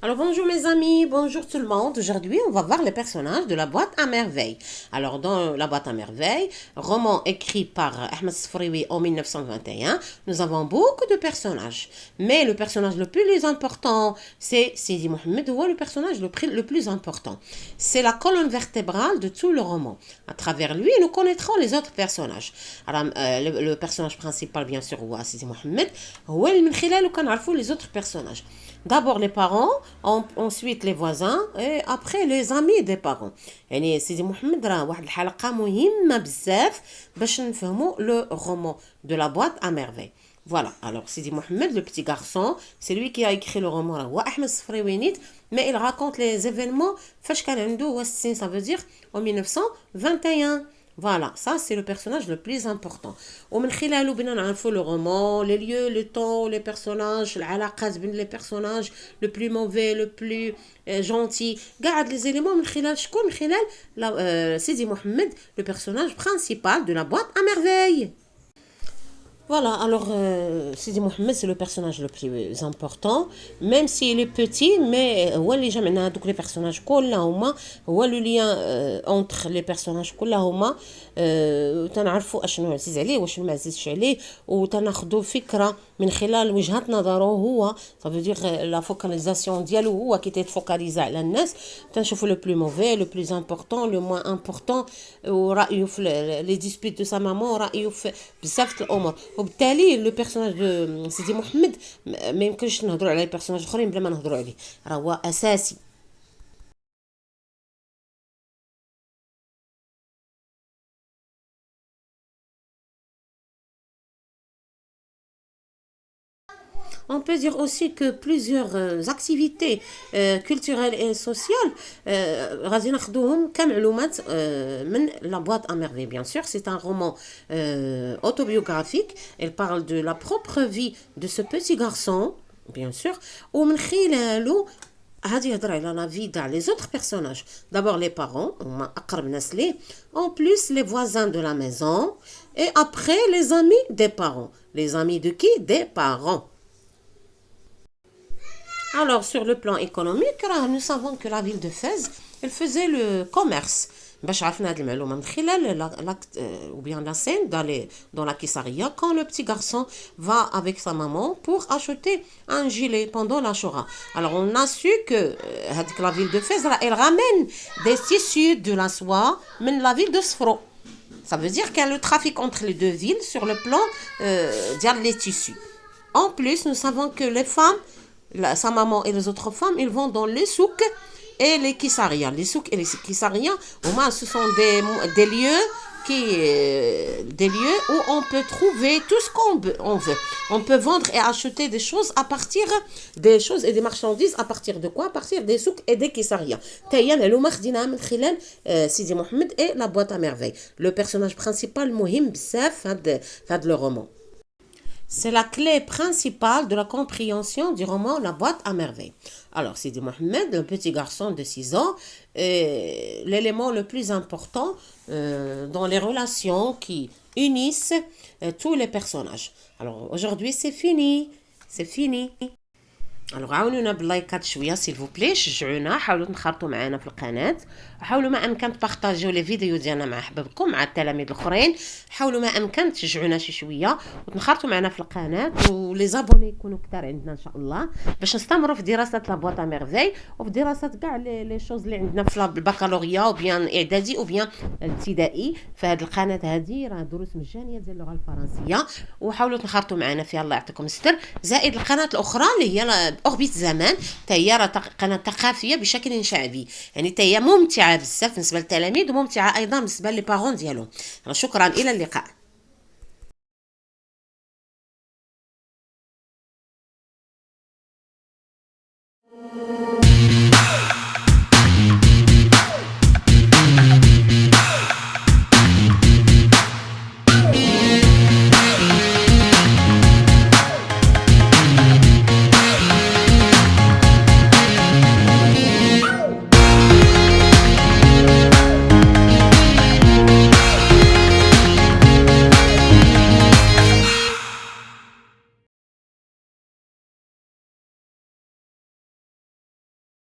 Alors bonjour mes amis, bonjour tout le monde. Aujourd'hui, on va voir les personnages de la boîte à merveilles. Alors dans la boîte à merveilles, roman écrit par Ahmed Sfriwi en 1921, nous avons beaucoup de personnages. Mais le personnage le plus important, c'est Sidi Mohamed, ou le personnage le plus important. C'est la colonne vertébrale de tout le roman. À travers lui, nous connaîtrons les autres personnages. Alors, le personnage principal, bien sûr, c'est Sidi Mohamed. Les autres personnages. D'abord les parents, ensuite les voisins et après les amis des parents. يعني سيدي محمد راه واحد الحلقة مهمة بزاف باش نفهموا le roman de la boîte à merveille. Voilà, alors Sidi Mohamed, le petit garçon, c'est lui qui a écrit le roman là. Ahmed Sfriwi, mais il raconte les événements فاش كان عنده 6 ça veut dire en 1921. Voilà, ça c'est le personnage le plus important. ومن خلاله بدنا نعرفوا le roman, les lieux, le temps, les personnages, العلاقات بين les personnages, le plus mauvais, le plus gentil. قاعد les éléments من خلال شكون من خلال سيدي محمد, le personnage principal de la boîte à merveille. Voilà, alors Sidi Mohamed, c'est le personnage le plus important, même s'il est petit, mais donc les personnages كلهم هو le lien entre les personnages كلهم تنعرفوا اشنو عزيز عليه واشنو ما عزيزش عليه وتناخذوا فكره من خلال وجهة نظره هو. ça veut dire la focalisation ديالو هو كي تفوكاليزا على الناس تنشوفوا le plus mauvais, le plus important, le moins important, ورأيه في les disputes de sa maman, ورأيه في بزاف الامور. وبالتالي لو بيرسوناج دو سيدي محمد ما يمكنش نهضروا على بيرسوناج اخرين بلا ما نهضروا عليه, راه هو اساسي. On peut dire aussi que plusieurs activités culturelles et sociales غادي ناخذوهم كمعلومات من la boîte à merveille. Bien sûr, c'est un roman autobiographique. Elle parle de la propre vie de ce petit garçon, bien sûr, ومن خلاله غادي يهضر على la vie تاع les autres personnages. D'abord les parents, هما أقرب ناس ليه, en plus les voisins de la maison, et après les amis des parents. Les amis de qui? Des parents. Alors, sur le plan économique, nous savons que la ville de Fès, elle faisait le commerce. باش عرفنا هذه المعلومة من خلال ou bien la scène dans la Kisaria quand le petit garçon va avec sa maman pour acheter un gilet pendant la Shoah. Alors on a su que la ville de Fès elle ramène des tissus de la soie من la ville de Sfro. Ça veut dire qu'il y a le trafic entre les deux villes sur le plan des tissus. En plus, nous savons que les femmes, sa maman et les autres femmes, ils vont dans les souks et les kisarias. Les souks et les kisarias, ce sont des lieux où on peut trouver tout ce qu'on veut. On peut vendre et acheter des choses et des marchandises à partir de quoi? À partir des souks et des kisarias. Sidi Mohamed et la boîte à merveille. Le personnage principal, Mohim Bsaf, fait le roman. C'est la clé principale de la compréhension du roman La boîte à merveille. Alors, Sidi Mohamed, un petit garçon de 6 ans, est l'élément le plus important dans les relations qui unissent tous les personnages. Alors, aujourd'hui, c'est fini. C'est fini. الوغ عاونونا باللايكات شويه سيل فو بلي, شجعونا, حاولوا تنخرطوا معنا في القناه, حاولوا ما امكن تبارطاجيو لي فيديو ديالنا مع احبابكم مع التلاميذ الاخرين, حاولوا ما امكن تشجعونا شي شويه وتنخرطوا معنا في القناه ولي زابوني يكونوا كثار عندنا ان شاء الله باش نستمروا في دراسه لا بواط ا ميرفي وفي دراسه كاع لي شوز اللي عندنا في البكالوريا وبيان اعدادي وبيان الابتدائي. فهاد القناه هذه راه دروس مجانيه ديال اللغه الفرنسيه, وحاولوا تنخرطوا معنا فيها الله يعطيكم الستر. زائد القناه الاخرى اللي هي اوربيت زمان, هي قناه ثقافيه بشكل شعبي, يعني هي ممتعه بزاف بالنسبه للتلاميذ وممتعه ايضا بالنسبه لي بارون ديالهم. شكرا, الى اللقاء.